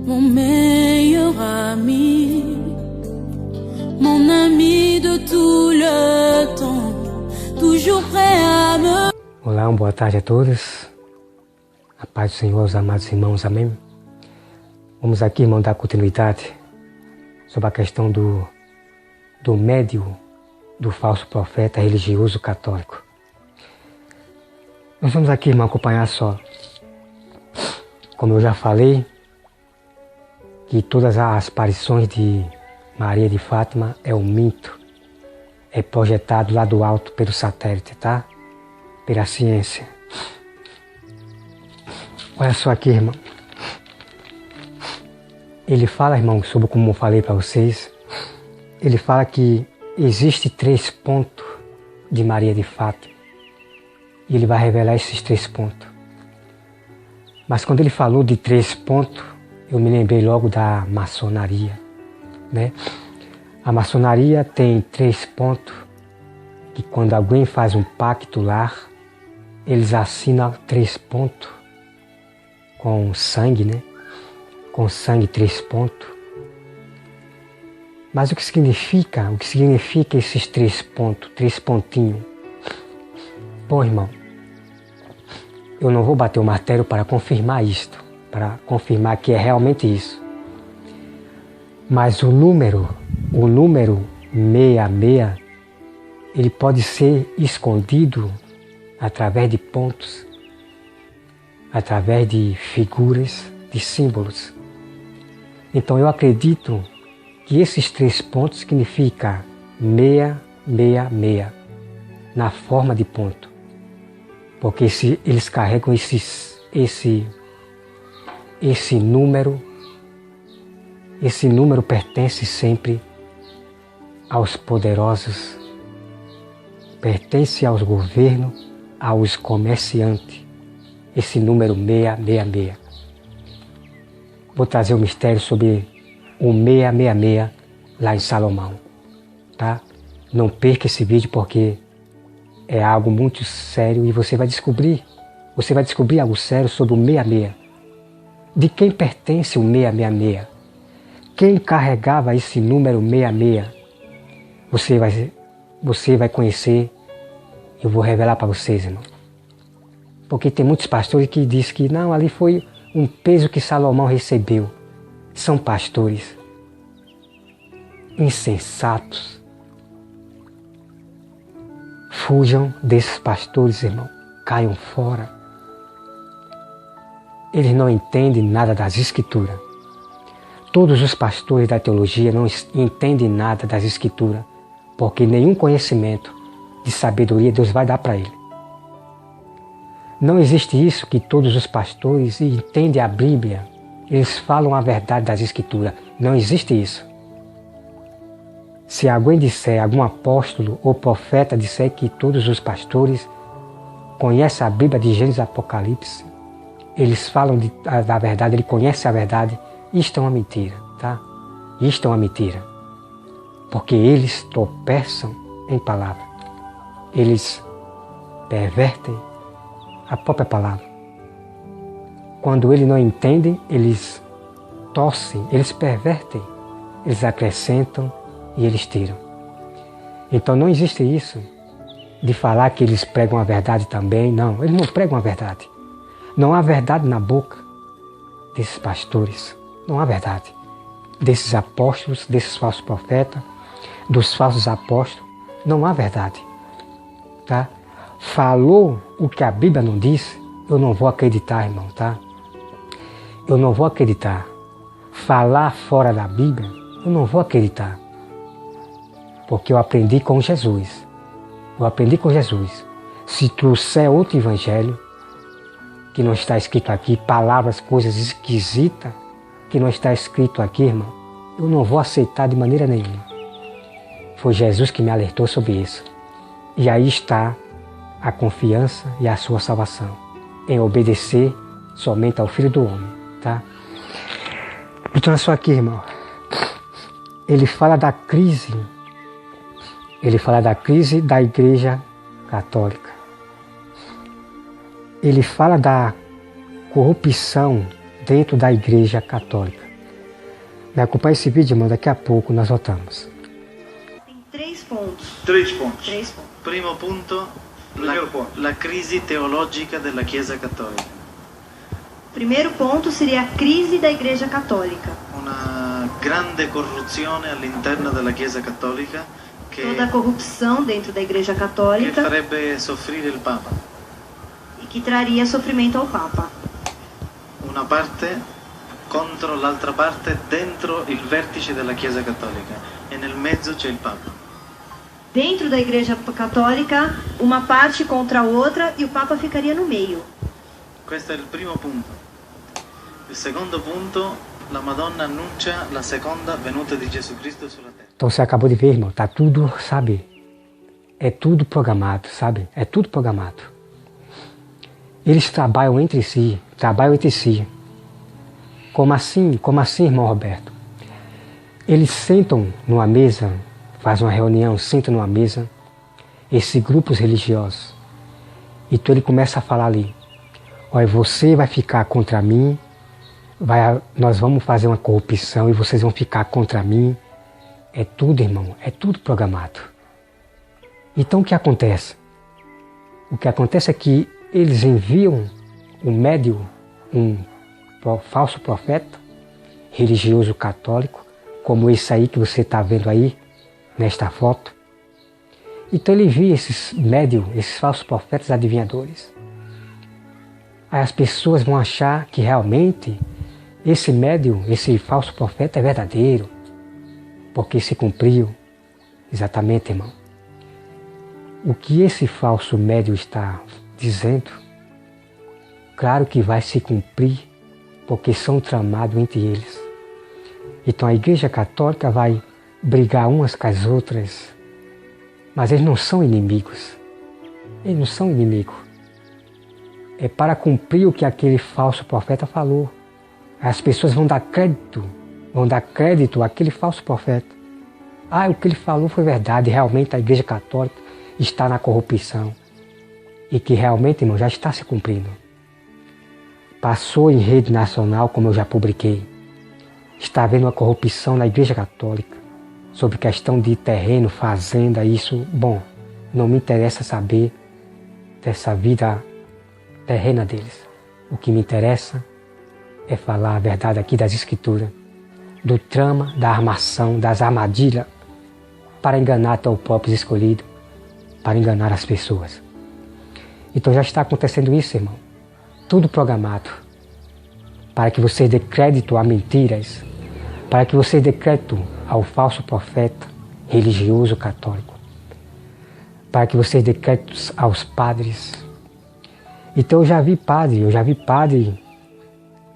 mon meilleur ami, mon ami de tout le temps, toujours prêt à me... Olá, uma boa tarde a todos. A paz do Senhor aos amados irmãos, amém? Vamos aqui, irmão, dar continuidade sobre a questão do médio do falso profeta religioso católico. Nós vamos aqui, irmão, acompanhar só. Como eu já falei, que todas as aparições de Maria de Fátima é um mito, é projetado lá do alto pelo satélite, tá? Pela ciência. Olha só aqui, irmão. Ele fala, irmão, sobre como eu falei para vocês, ele fala que existe 3 pontos de Maria de Fátima. E ele vai revelar esses 3 pontos. Mas quando ele falou de 3 pontos, eu me lembrei logo da maçonaria, né? A maçonaria tem 3 pontos que quando alguém faz um pacto lá, eles assinam 3 pontos com sangue, né? Com sangue 3 pontos. Mas o que significa esses 3 pontos, 3 pontinhos? Bom, irmão, eu não vou bater o martelo para confirmar isto, para confirmar que é realmente isso. Mas o número 66, ele pode ser escondido através de pontos, através de figuras, de símbolos. Então eu acredito que esses 3 pontos significam 666 na forma de ponto. Porque eles carregam esse número pertence sempre aos poderosos, pertence aos governos, aos comerciantes, esse número 666. Vou trazer um mistério sobre o 666 lá em Salomão, tá? Não perca esse vídeo porque é algo muito sério e você vai descobrir algo sério sobre o 66. De quem pertence o 666? Quem carregava esse número 66? Você vai conhecer, eu vou revelar para vocês, irmão. Porque tem muitos pastores que dizem que não, ali foi um peso que Salomão recebeu. São pastores insensatos. Fujam desses pastores, irmão. Caiam fora. Eles não entendem nada das Escrituras. Todos os pastores da teologia não entendem nada das Escrituras, porque nenhum conhecimento de sabedoria Deus vai dar para ele. Não existe isso que todos os pastores entendem a Bíblia, eles falam a verdade das Escrituras. Não existe isso. Se alguém disser, algum apóstolo ou profeta disser que todos os pastores conhecem a Bíblia de Gênesis e Apocalipse, eles falam da verdade, eles conhecem a verdade, isto é uma mentira, tá? Isto é uma mentira. Porque eles tropeçam em palavra. Eles pervertem a própria palavra. Quando eles não entendem, eles torcem, eles pervertem, eles acrescentam e eles tiram. Então não existe isso de falar que eles pregam a verdade também. Não, eles não pregam a verdade. Não há verdade na boca desses pastores. Não há verdade. Desses apóstolos, desses falsos profetas, dos falsos apóstolos, não há verdade. Tá? Falou o que a Bíblia não disse, eu não vou acreditar, irmão, tá? Eu não vou acreditar. Falar fora da Bíblia, eu não vou acreditar. Porque eu aprendi com Jesus. Eu aprendi com Jesus. Se trouxer outro evangelho, que não está escrito aqui, palavras, coisas esquisitas, que não está escrito aqui, irmão, eu não vou aceitar de maneira nenhuma. Foi Jesus que me alertou sobre isso. E aí está a confiança e a sua salvação, em obedecer somente ao Filho do Homem, tá? Então, olha só aqui, irmão. Ele fala da crise da Igreja Católica. Ele fala da corrupção dentro da Igreja Católica. Me acompanhe esse vídeo, irmão, daqui a pouco nós voltamos. Tem 3 pontos. 3 pontos. 3 pontos. Primo punto, Primeiro la crisi teologica della Chiesa Cattolica. Primeiro ponto seria a crise da Igreja Católica. Una grande corruzione all'interno della Chiesa Cattolica Toda a corrupção dentro da Igreja che Católica farebbe soffrire il Papa. e que traria sofrimento ao Papa. Una parte contro l'altra parte dentro il vertice della Chiesa Cattolica e nel mezzo c'è il Papa. Dentro da Igreja Católica, uma parte contra a outra e o Papa ficaria no meio. Questo è il primo punto. Il secondo punto, la Madonna annuncia la seconda venuta di Gesù Cristo sulla terra. Então você acabou de ver, irmão, tá tudo, sabe? É tudo programado, sabe? É tudo programado. Eles trabalham entre si. Como assim, irmão Roberto? Eles sentam numa mesa, fazem uma reunião, sentam numa mesa, esses grupos religiosos. Então ele começa a falar ali, olha, você vai ficar contra mim, nós vamos fazer uma corrupção e vocês vão ficar contra mim. É tudo, irmão, é tudo programado. Então o que acontece? O que acontece é que eles enviam um médium, um falso profeta religioso católico, como esse aí que você está vendo aí, nesta foto. Então ele envia esses médiums, esses falsos profetas adivinhadores. Aí as pessoas vão achar que realmente esse médium, esse falso profeta é verdadeiro, porque se cumpriu. Exatamente, irmão. O que esse falso médium está dizendo, claro que vai se cumprir, porque são tramados entre eles. Então a Igreja Católica vai brigar umas com as outras, mas eles não são inimigos. Eles não são inimigos. É para cumprir o que aquele falso profeta falou. As pessoas vão dar crédito àquele falso profeta. Ah, o que ele falou foi verdade, realmente a Igreja Católica está na corrupção. E que realmente, irmão, já está se cumprindo. Passou em rede nacional, como eu já publiquei. Está havendo uma corrupção na Igreja Católica sobre questão de terreno, fazenda, isso. Bom, não me interessa saber dessa vida terrena deles. O que me interessa é falar a verdade aqui das Escrituras, do trama, da armação, das armadilhas, para enganar até o próprio escolhido, para enganar as pessoas. Então já está acontecendo isso, irmão. Tudo programado. Para que você dê crédito a mentiras, para que você dê crédito ao falso profeta religioso católico, para que você dê créditos aos padres. Então eu já vi padre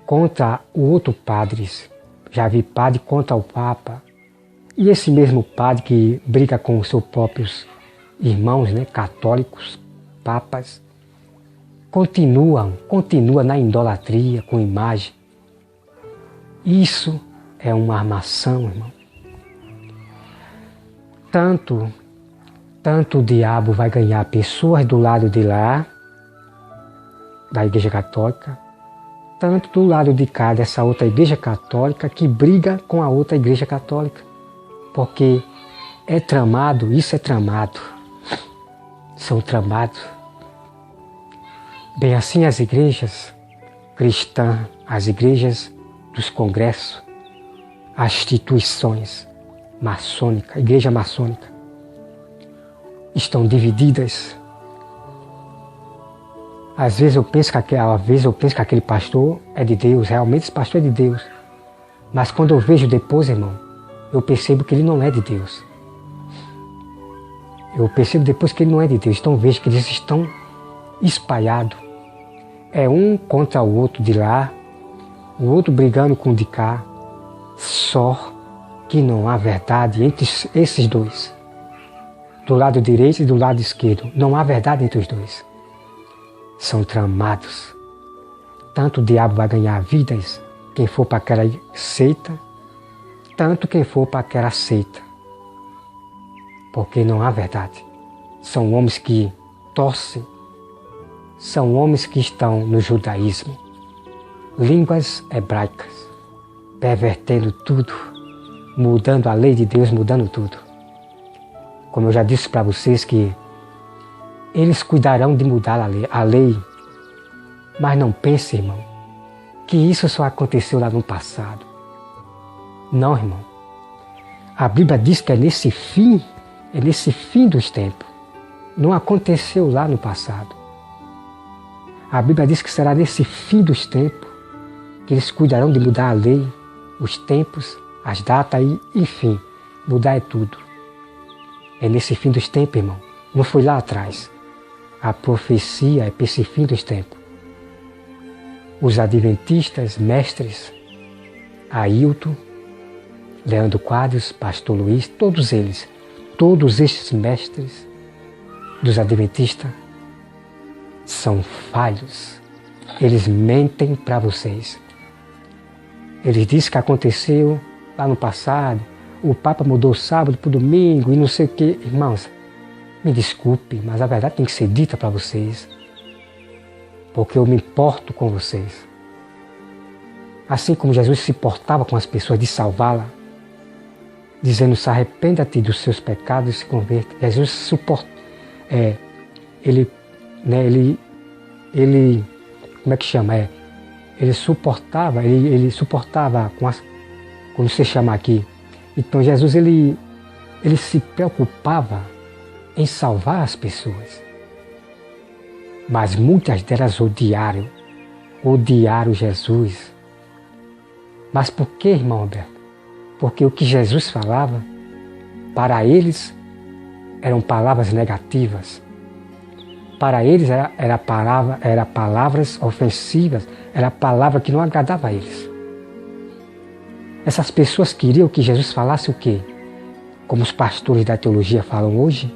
contra o outro padre, já vi padre contra o Papa, e esse mesmo padre que briga com os seus próprios irmãos, né, católicos, papas, continua na idolatria com imagem. Isso é uma armação, irmão. Tanto o diabo vai ganhar pessoas do lado de lá, da Igreja Católica, tanto do lado de cá dessa outra Igreja Católica que briga com a outra Igreja Católica. Porque é tramado, isso é tramado. São tramados. Bem assim as igrejas cristãs, as igrejas dos congressos, as instituições maçônicas, igreja maçônica, estão divididas. Às vezes eu penso que aquele pastor é de Deus, realmente esse pastor é de Deus. Mas quando eu vejo depois, irmão, eu percebo que ele não é de Deus. Eu percebo depois que ele não é de Deus. Então vejo que eles estão espalhados. É um contra o outro de lá, o outro brigando com o de cá. Só que não há verdade entre esses dois. Do lado direito e do lado esquerdo. Não há verdade entre os dois. São tramados. Tanto o diabo vai ganhar vidas, quem for para aquela seita, tanto quem for para aquela seita. Porque não há verdade. São homens que torcem, são homens que estão no judaísmo, línguas hebraicas, pervertendo tudo, mudando a lei de Deus, mudando tudo. Como eu já disse para vocês que eles cuidarão de mudar a lei, mas não pense, irmão, que isso só aconteceu lá no passado. Não, irmão. A Bíblia diz que é nesse fim dos tempos. Não aconteceu lá no passado. A Bíblia diz que será nesse fim dos tempos que eles cuidarão de mudar a lei, os tempos, as datas e, enfim, mudar é tudo. É nesse fim dos tempos, irmão. Não foi lá atrás. A profecia é para esse fim dos tempos. Os adventistas, mestres, Ailton, Leandro Quadros, Pastor Luiz, todos estes mestres dos adventistas são falhos. Eles mentem para vocês. Eles dizem que aconteceu lá no passado, o Papa mudou o sábado para o domingo e não sei o que. Irmãos, me desculpe, mas a verdade tem que ser dita para vocês, porque eu me importo com vocês. Assim como Jesus se portava com as pessoas de salvá-la, dizendo: se arrependa-te dos seus pecados e se converta. Jesus suporta, ele, como é que chama? Ele suportava com as, como você chama aqui. Então Jesus, ele se preocupava em salvar as pessoas. Mas muitas delas odiaram Jesus. Mas por que, irmão Alberto? Porque o que Jesus falava, para eles, eram palavras negativas. Para eles era palavras ofensivas, era palavra que não agradava a eles. Essas pessoas queriam que Jesus falasse o quê? Como os pastores da teologia falam hoje?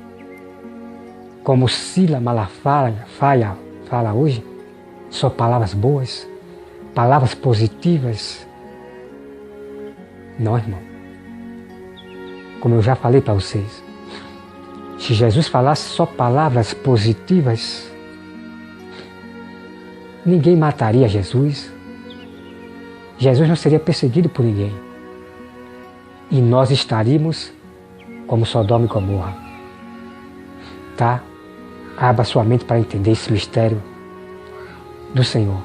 Como Sila Malafaia fala hoje? Só palavras boas, palavras positivas. Não, irmão. Como eu já falei para vocês, se Jesus falasse só palavras positivas, ninguém mataria Jesus. Jesus não seria perseguido por ninguém. E nós estaríamos como Sodoma e Gomorra. Tá? Abra sua mente para entender esse mistério do Senhor.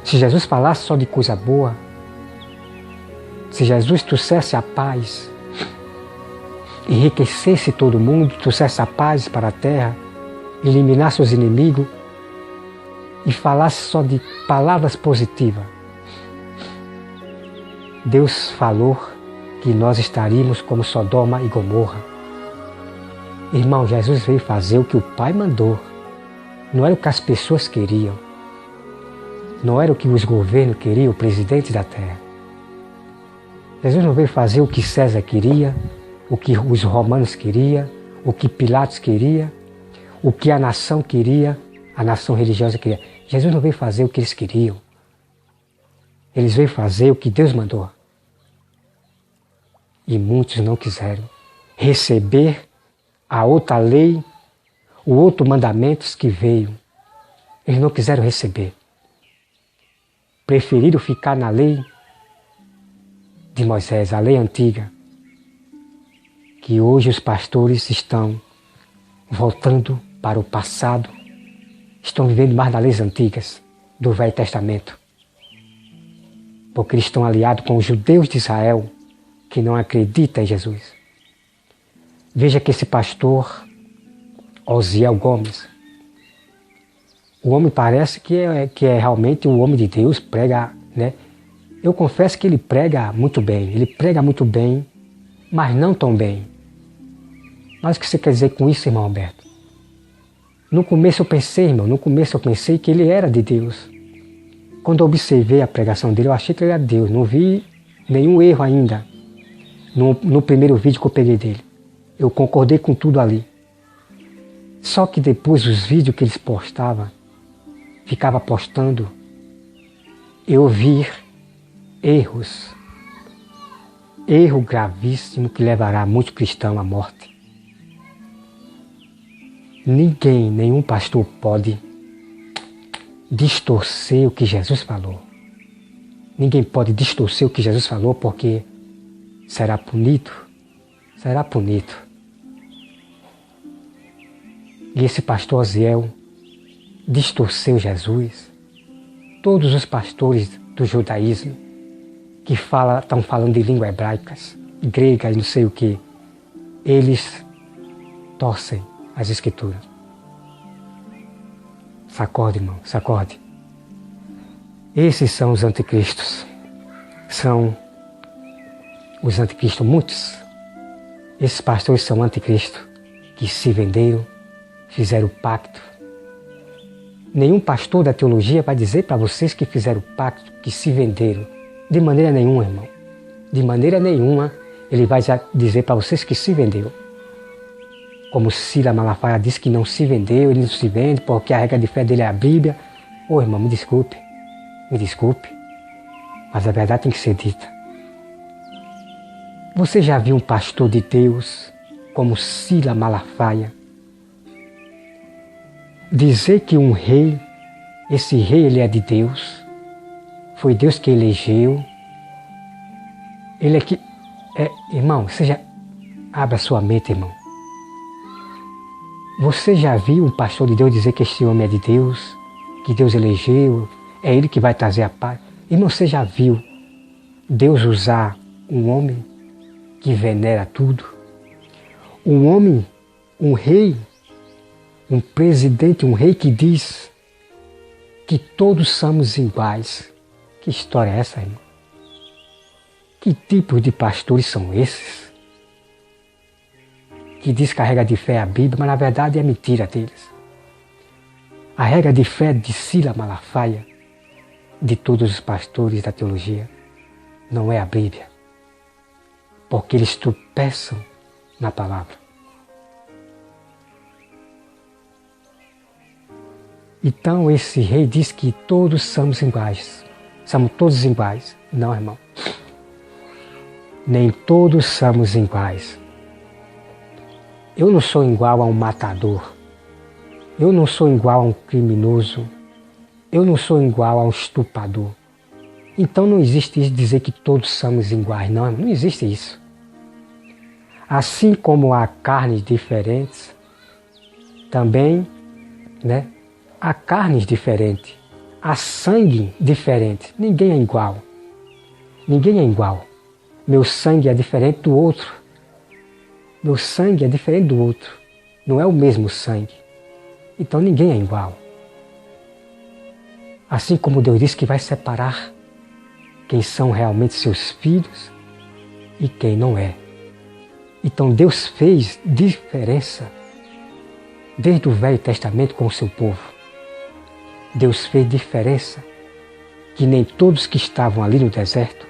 Se Jesus falasse só de coisa boa, se Jesus trouxesse a paz, enriquecesse todo mundo, trouxesse a paz para a terra, eliminasse os inimigos e falasse só de palavras positivas, Deus falou que nós estaríamos como Sodoma e Gomorra. Irmão, Jesus veio fazer o que o Pai mandou. Não era o que as pessoas queriam. Não era o que os governos queriam, o presidente da terra. Jesus não veio fazer o que César queria, o que os romanos queriam, o que Pilatos queria, o que a nação queria, a nação religiosa queria. Jesus não veio fazer o que eles queriam. Eles veio fazer o que Deus mandou. E muitos não quiseram receber a outra lei, o outro mandamento que veio. Eles não quiseram receber. Preferiram ficar na lei de Moisés, a lei antiga, que hoje os pastores estão voltando para o passado, estão vivendo mais das leis antigas do Velho Testamento, porque eles estão aliados com os judeus de Israel, que não acreditam em Jesus. Veja que esse pastor, Osiel Gomes, o homem parece que é realmente o homem de Deus, prega, né? Eu confesso que ele prega muito bem, mas não tão bem. Mas o que você quer dizer com isso, irmão Alberto? No começo eu pensei que ele era de Deus. Quando eu observei a pregação dele, eu achei que ele era de Deus, não vi nenhum erro ainda no primeiro vídeo que eu peguei dele. Eu concordei com tudo ali. Só que depois os vídeos que eles ficava postando, eu vi erros. Erro gravíssimo que levará muito cristão à morte. Nenhum pastor pode distorcer o que Jesus falou. Ninguém pode distorcer o que Jesus falou, porque será punido. Será punido. E esse pastor Oziel distorceu Jesus. Todos os pastores do judaísmo que estão falando de línguas hebraicas, gregas, não sei o que, eles torcem as escrituras. Sacode, irmão, sacode. Esses são os anticristos. São os anticristos, muitos. Esses pastores são anticristos que se venderam, fizeram pacto. Nenhum pastor da teologia vai dizer para vocês que fizeram pacto, que se venderam. De maneira nenhuma, irmão. De maneira nenhuma ele vai dizer para vocês que se vendeu. Como Silas Malafaia disse que não se vendeu, ele não se vende porque a regra de fé dele é a Bíblia. Ô irmão, me desculpe, mas a verdade tem que ser dita. Você já viu um pastor de Deus como Silas Malafaia dizer que um rei, esse rei ele é de Deus, foi Deus que elegeu, ele é que... irmão, você já... Abra sua mente, irmão. Você já viu um pastor de Deus dizer que este homem é de Deus, que Deus elegeu, é ele que vai trazer a paz? Irmão, você já viu Deus usar um homem que venera tudo? Um homem, um rei, um presidente, um rei que diz que todos somos iguais. Que história é essa, irmão? Que tipos de pastores são esses? Que diz que a regra de fé é a Bíblia, mas na verdade é mentira deles. A regra de fé de Silas Malafaia, de todos os pastores da teologia, não é a Bíblia, porque eles tropeçam na palavra. Então esse rei diz que todos somos iguais. Somos todos iguais. Não, irmão. Nem todos somos iguais. Eu não sou igual a um matador. Eu não sou igual a um criminoso. Eu não sou igual a um estuprador. Então não existe isso de dizer que todos somos iguais. Não, não existe isso. Assim como há carnes diferentes, também, né, há carnes diferentes. Há sangue diferente. Ninguém é igual. Ninguém é igual. Meu sangue é diferente do outro. Meu sangue é diferente do outro. Não é o mesmo sangue. Então ninguém é igual. Assim como Deus disse que vai separar quem são realmente seus filhos e quem não é. Então Deus fez diferença desde o Velho Testamento com o seu povo. Deus fez diferença que nem todos que estavam ali no deserto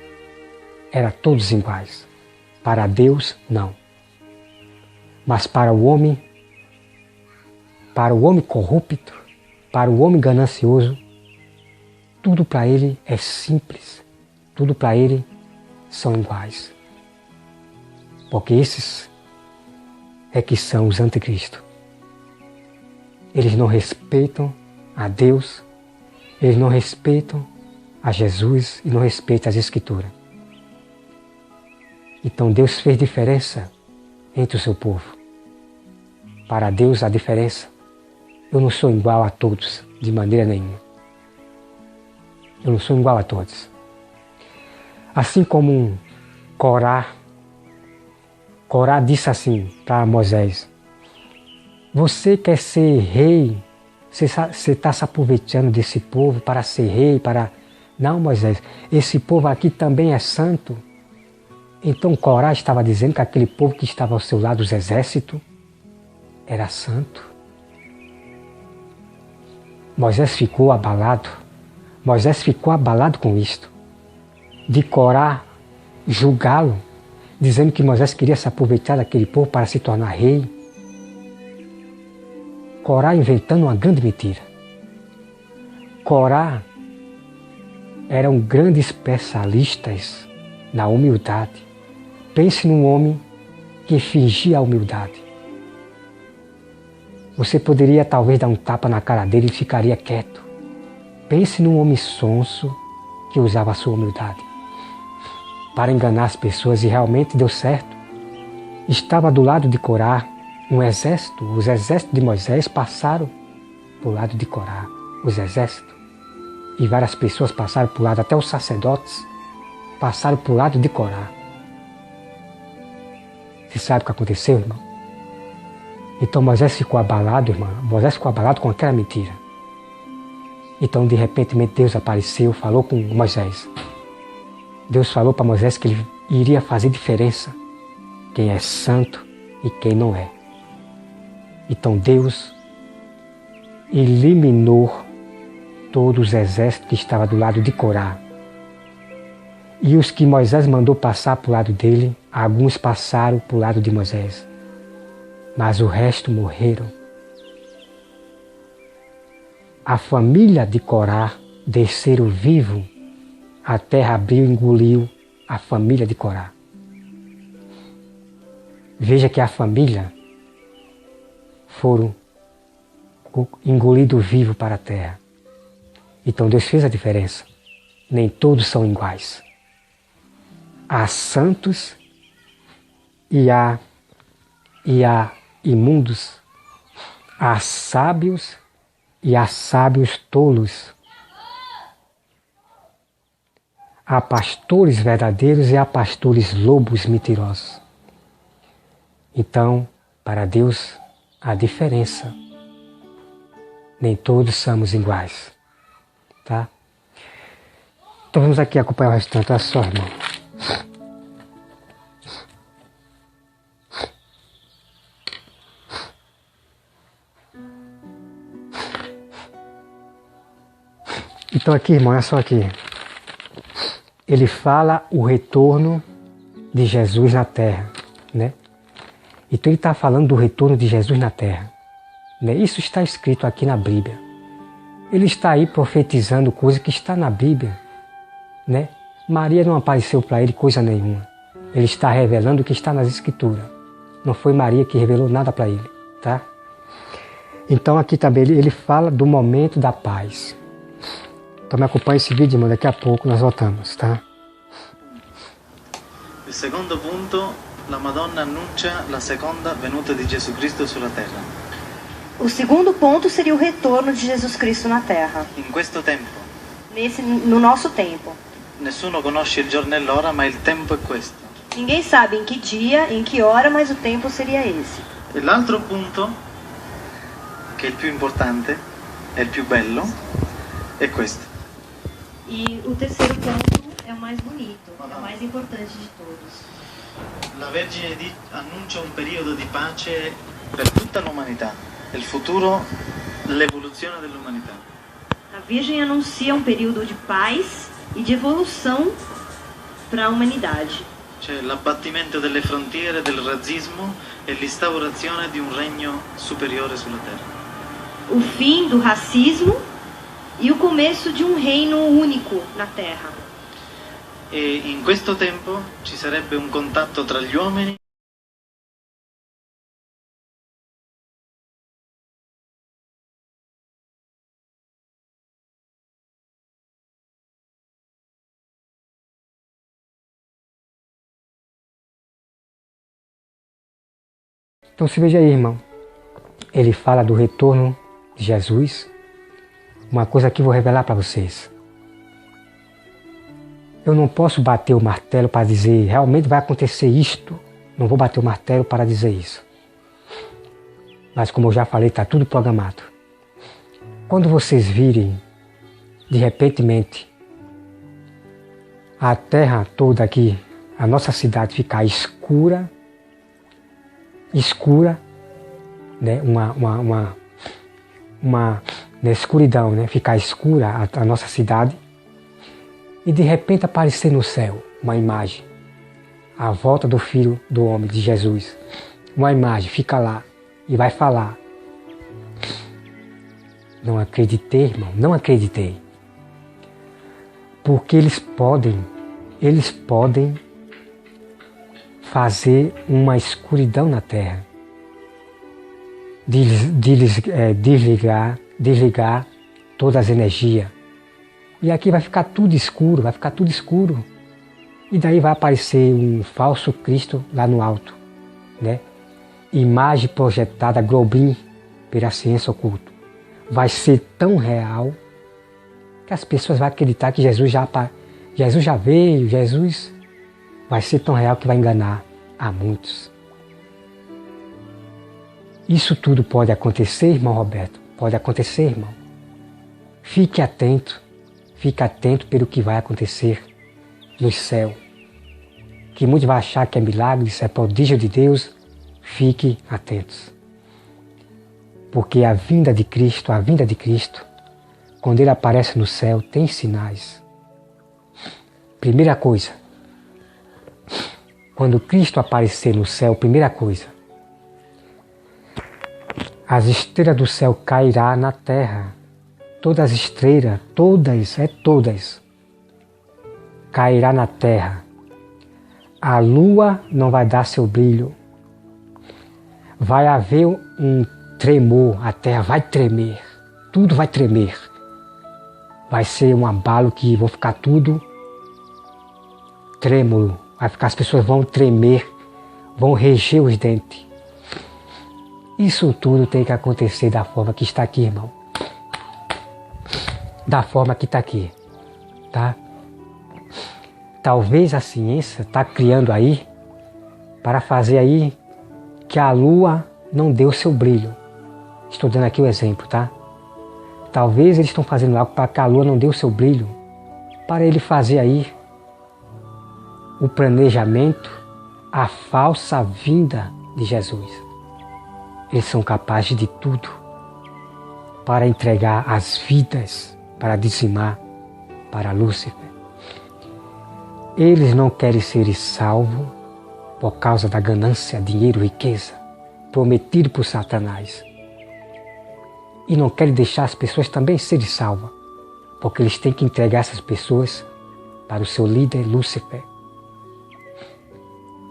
eram todos iguais. Para Deus, não. Mas para o homem corrupto, para o homem ganancioso, tudo para ele é simples, tudo para ele são iguais. Porque esses é que são os anticristos. Eles não respeitam a Deus, eles não respeitam a Jesus e não respeitam as Escrituras. Então Deus fez diferença entre o seu povo. Para Deus a diferença, eu não sou igual a todos, de maneira nenhuma. Eu não sou igual a todos. Assim como Corá disse assim para Moisés: você quer ser rei? Você está se aproveitando desse povo para ser rei? Não, Moisés, esse povo aqui também é santo. Então Corá estava dizendo que aquele povo que estava ao seu lado, os exércitos, era santo. Moisés ficou abalado. Moisés ficou abalado com isto. De Corá julgá-lo, dizendo que Moisés queria se aproveitar daquele povo para se tornar rei. Corá inventando uma grande mentira. Corá era um grande especialista na humildade. Pense num homem que fingia a humildade. Você poderia talvez dar um tapa na cara dele e ficaria quieto. Pense num homem sonso, que usava a sua humildade para enganar as pessoas, e realmente deu certo. Estava do lado de Corá um exército, os exércitos de Moisés passaram do lado de Corá, os exércitos, e várias pessoas passaram por lado, até os sacerdotes passaram por lado de Corá. Você sabe o que aconteceu, irmão? Então Moisés ficou abalado, irmão. Moisés ficou abalado com aquela mentira. Então, de repente, Deus apareceu, falou com Moisés. Deus falou para Moisés que ele iria fazer diferença, quem é santo e quem não é. Então Deus eliminou todos os exércitos que estavam do lado de Corá. E os que Moisés mandou passar para o lado dele, alguns passaram para o lado de Moisés, mas o resto morreram. A família de Corá desceram vivo, a terra abriu e engoliu a família de Corá. Veja que a família foram engolidos vivos para a terra. Então Deus fez a diferença. Nem todos são iguais. Há santos e há imundos. Há sábios e há sábios tolos. Há pastores verdadeiros e há pastores lobos mentirosos. Então, para Deus, há diferença. Nem todos somos iguais. Tá? Então vamos aqui acompanhar o restante. Olha só, irmão. Então aqui, irmão, olha só aqui. Ele fala o retorno de Jesus na terra, né? Então ele está falando do retorno de Jesus na terra, né? Isso está escrito aqui na Bíblia. Ele está aí profetizando coisa que está na Bíblia, né? Maria não apareceu para ele coisa nenhuma. Ele está revelando o que está nas Escrituras. Não foi Maria que revelou nada para ele, tá? Então aqui também ele fala do momento da paz. Então me acompanhe esse vídeo, irmão, daqui a pouco nós voltamos, tá? Il secondo punto, la Madonna annuncia la seconda venuta di Gesù Cristo sulla terra. O segundo ponto seria o retorno de Jesus Cristo na Terra. In questo tempo. No nosso tempo. Nessuno conosce il giorno e l'ora, ma il tempo è questo. Ninguém sabe em que dia, em que hora, mas o tempo seria esse. E l'altro punto, che è il più importante, è il più bello, è questo. E o terceiro ponto é o mais bonito, é o mais importante de todos. La Vergine annuncia un periodo di pace per tutta l'umanità, il futuro, l'evoluzione dell'umanità. A Virgem anuncia um período de paz e de evolução para a humanidade. Cioè l'abbattimento delle frontiere del razzismo e l'instaurazione di un regno superiore sulla terra. O fim do racismo e o começo de um reino único na Terra. E in questo tempo ci sarebbe un contatto tra gli uomini Então se veja aí, irmão. Ele fala do retorno de Jesus. Uma coisa que eu vou revelar para vocês. Eu não posso bater o martelo para dizer realmente vai acontecer isto. Não vou bater o martelo para dizer isso. Mas como eu já falei, está tudo programado. Quando vocês virem, de repentemente, a terra toda aqui, a nossa cidade ficar escura, né? Na escuridão, né? Ficar escura a nossa cidade, e de repente aparecer no céu uma imagem, a volta do Filho do Homem, de Jesus, uma imagem, fica lá e vai falar. Não acreditei, irmão, não acreditei, porque eles podem fazer uma escuridão na terra, desligar todas as energias, E aqui vai ficar tudo escuro, vai ficar tudo escuro. E daí vai aparecer um falso Cristo lá no alto, né? Imagem projetada, Globin, pela ciência oculta. Vai ser tão real que as pessoas vão acreditar que Jesus já veio, Jesus vai ser tão real que vai enganar a muitos. Isso tudo pode acontecer, irmão Roberto? Pode acontecer, irmão. Fique atento pelo que vai acontecer no céu. Que muitos vão achar que é milagre, isso é prodígio de Deus. Fiquem atentos. Porque a vinda de Cristo, quando Ele aparece no céu, tem sinais. Primeira coisa, quando Cristo aparecer no céu, primeira coisa, as estrelas do céu cairá na terra. Todas as estrelas, todas, cairá na terra. A lua não vai dar seu brilho. Vai haver um tremor, a terra vai tremer, tudo vai tremer. Vai ser um abalo que vão ficar tudo trêmulo. As pessoas vão tremer, vão reger os dentes. Isso tudo tem que acontecer da forma que está aqui, irmão. Da forma que está aqui, tá? Talvez a ciência está criando aí, para fazer aí que a lua não dê o seu brilho. Estou dando aqui o exemplo, tá? Talvez eles estão fazendo algo para que a lua não dê o seu brilho, para ele fazer aí o planejamento, a falsa vinda de Jesus. Eles são capazes de tudo para entregar as vidas, para dizimar para Lúcifer. Eles não querem ser salvos por causa da ganância, dinheiro, riqueza, prometido por Satanás. E não querem deixar as pessoas também serem salvas, porque eles têm que entregar essas pessoas para o seu líder Lúcifer.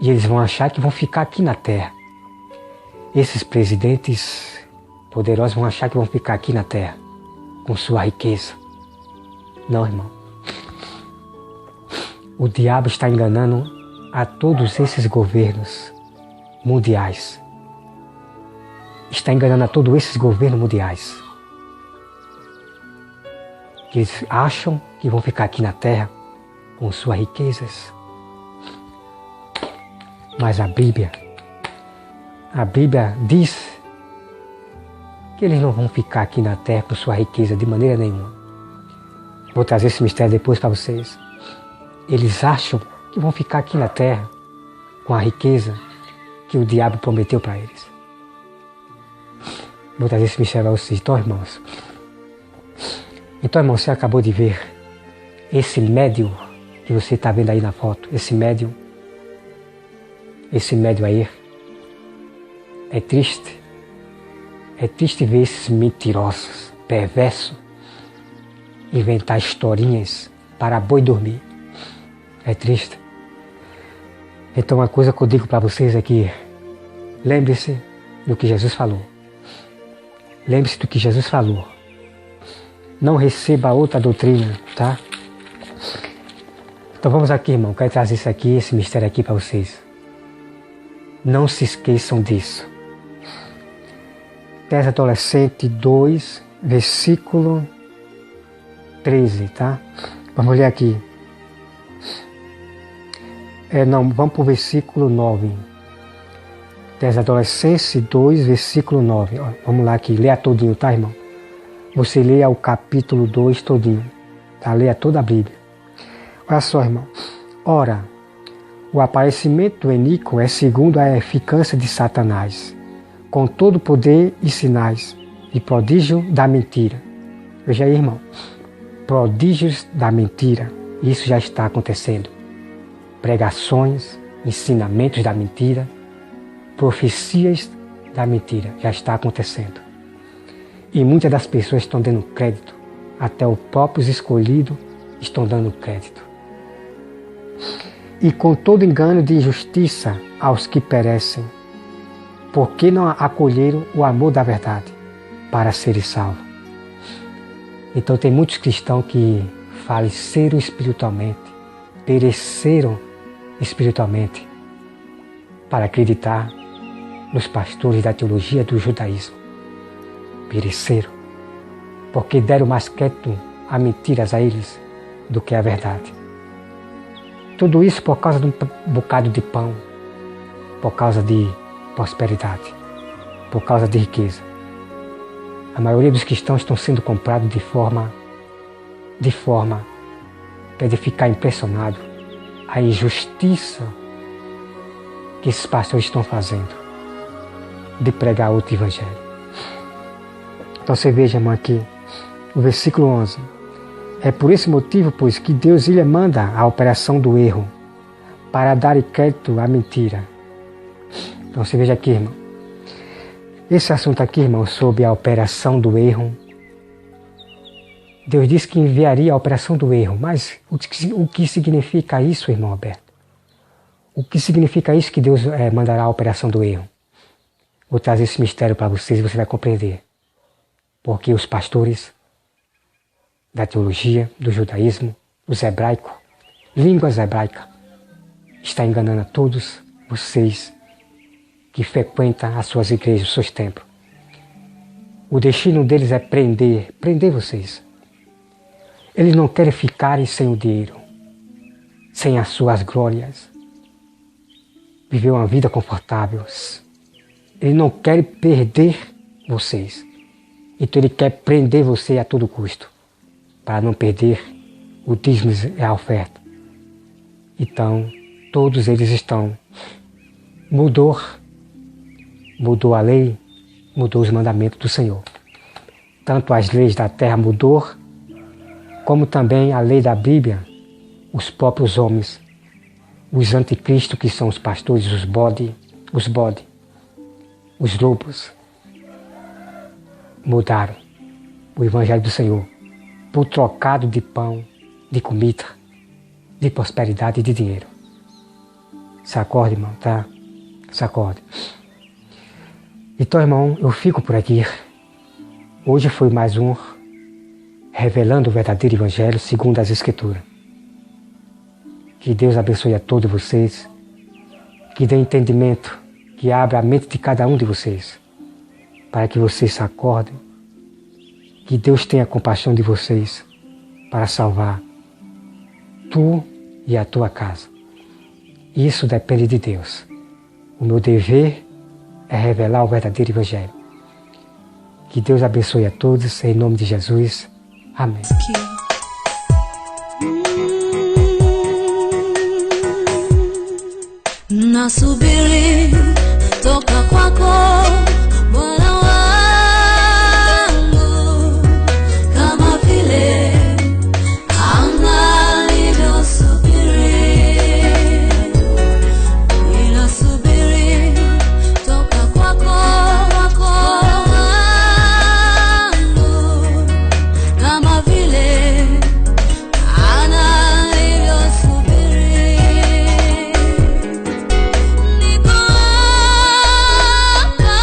E eles vão achar que vão ficar aqui na terra. Esses presidentes poderosos vão achar que vão ficar aqui na terra com sua riqueza. Não, irmão. O diabo está enganando a todos esses governos mundiais. Está enganando a todos esses governos mundiais. Que eles acham que vão ficar aqui na terra com suas riquezas. Mas a Bíblia diz que eles não vão ficar aqui na terra com sua riqueza de maneira nenhuma. Vou trazer esse mistério depois para vocês. Eles acham que vão ficar aqui na terra com a riqueza que o diabo prometeu para eles. Vou trazer esse mistério para vocês. Então, irmãos, você acabou de ver esse médium que você está vendo aí na foto, esse médium aí. É triste ver esses mentirosos, perversos, inventar historinhas para boi dormir. É triste. Então uma coisa que eu digo para vocês é que lembre-se do que Jesus falou. Lembre-se do que Jesus falou. Não receba outra doutrina, tá? Então vamos aqui, irmão. Quero trazer isso aqui, esse mistério aqui para vocês. Não se esqueçam disso. Tesalonicenses 2, versículo 13, tá? Vamos ler aqui. Vamos para o versículo 9. Tesalonicenses 2, versículo 9. Ó, vamos lá aqui, leia todinho, tá, irmão? Você leia o capítulo 2 todinho, tá? Leia toda a Bíblia. Olha só, irmão. Ora, o aparecimento do Eníquo é segundo a eficácia de Satanás, com todo o poder e sinais, e prodígio da mentira. Veja aí, irmão. Prodígios da mentira. Isso já está acontecendo. Pregações, ensinamentos da mentira, profecias da mentira, já está acontecendo. E muitas das pessoas estão dando crédito, até os próprios escolhidos estão dando crédito. E com todo engano de injustiça aos que perecem, porque não acolheram o amor da verdade para serem salvos. Então tem muitos cristãos que faleceram espiritualmente, pereceram espiritualmente, para acreditar nos pastores da teologia do judaísmo. Pereceram, porque deram mais crédito a mentiras a eles do que a verdade. Tudo isso por causa de um bocado de pão, por causa de prosperidade, por causa de riqueza. A maioria dos cristãos estão sendo comprados de forma que é de ficar impressionado a injustiça que esses pastores estão fazendo de pregar outro evangelho. Então você veja, irmão, aqui, o versículo 11. É por esse motivo, pois, que Deus lhe manda a operação do erro, para dar crédito à mentira. Então você veja aqui, irmão. Esse assunto aqui, irmão, sobre a operação do erro. Deus disse que enviaria a operação do erro, mas o que significa isso, irmão Alberto? O que significa isso que Deus mandará a operação do erro? Vou trazer esse mistério para vocês e você vai compreender. Porque os pastores da teologia, do judaísmo, os hebraicos, línguas hebraicas, está enganando a todos vocês que frequentam as suas igrejas, os seus templos. O destino deles é prender vocês. Eles não querem ficarem sem o dinheiro, sem as suas glórias, viver uma vida confortável. Eles não querem perder vocês. Então ele quer prender você a todo custo, para não perder o dízimo e a oferta. Então, todos eles estão. Mudou a lei, mudou os mandamentos do Senhor. Tanto as leis da terra mudou, como também a lei da Bíblia, os próprios homens, os anticristos, que são os pastores, os bode, os lobos, mudaram o Evangelho do Senhor por trocado de pão, de comida, de prosperidade e de dinheiro. Sacode, irmão, tá? Sacode. Então, irmão, eu fico por aqui. Hoje foi mais um revelando o verdadeiro Evangelho segundo as Escrituras. Que Deus abençoe a todos vocês, que dê entendimento, que abra a mente de cada um de vocês, para que vocês se acordem, que Deus tenha compaixão de vocês para salvar tu e a tua casa. Isso depende de Deus. O meu dever é revelar o verdadeiro Evangelho. Que Deus abençoe a todos, em nome de Jesus. Amém. Nasubiri toka kwako Bwana wangu, kama vile anga lilivyosubiri. Ninasubiri toka kwako wangu, kama vile anga lilivyosubiri. Niko hapa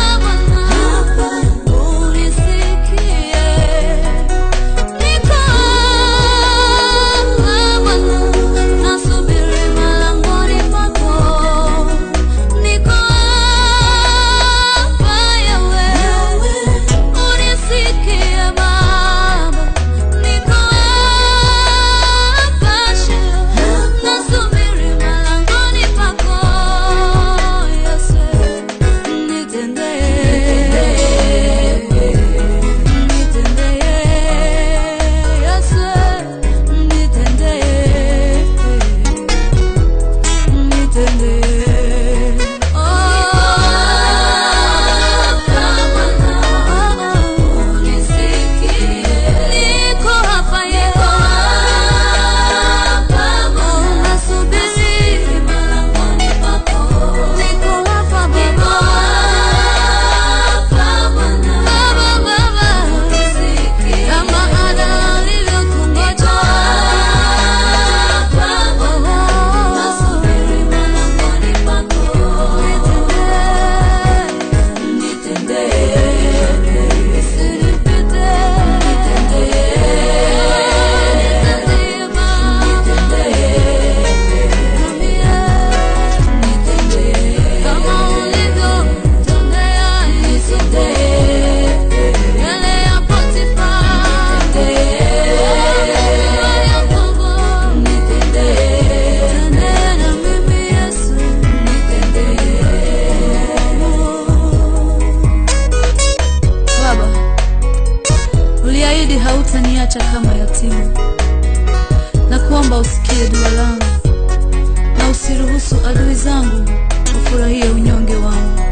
adui zangu wafurahie unyonge wangu.